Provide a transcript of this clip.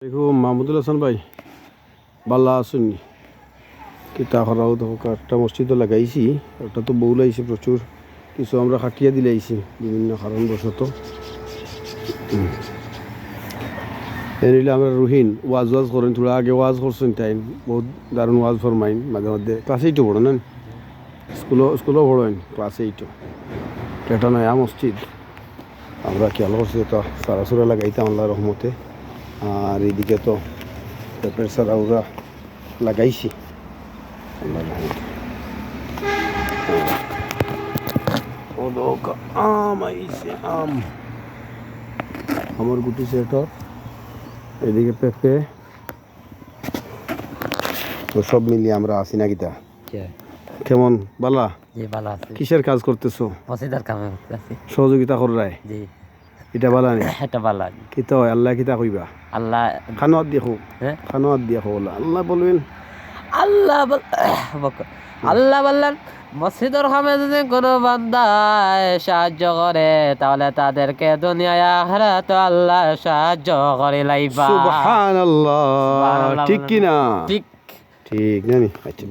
দেখুন মাহমুদুল হাসান ভাই ভালো আছেন কিতা করাও তো একটা মসজিদও লাগাইছি ওটা তো বউ লাইছে প্রচুর কিছু আমরা খাটিয়া দিলাইছি বিভিন্ন কারণবশত এনিলে আমরা রুহিন ওয়াজ করেন থোড়া আগে ওয়াজ করছেন তাই বহুত দারুণ ওয়াজ ফরমাইন মাঝে মধ্যে ক্লাস এইটও পড়ো না স্কুলও পড়েন ক্লাস এইটও এটা নয়া মসজিদ আমরা খেয়াল করছি তো সারাসুরা লাগাইতাম আল্লাহ রহমতে আর এইদিকে তো পেঁপের সারা ওরা লাগাইছি আল্লাহ রহমতে আম আইছে আমার গুটি সেটর এদিকে পেঁপে তো সব মিলিয়ে আমরা আসি না কিতা কেমন বালা কিসের কাজ করতেছো সহযোগিতা করায় এটা বালা নেই এটা বালা কিতা হয় আল্লাহ কিতা কইবা আল্লাহ খানোয়াত দেখো খানোয়াত দেখো আল্লাহ বলবেন আল্লাহ আল্লাহ বললেন মসজিদের কামে যদি কোনো বান্দায় সাহায্য করে তাহলে তাদেরকে দুনিয়ায় আখিরাতে আল্লাহ সাহায্য করে লাইবা সুবহানাল্লাহ ঠিক কি না ঠিক ঠিক জানি আচ্ছা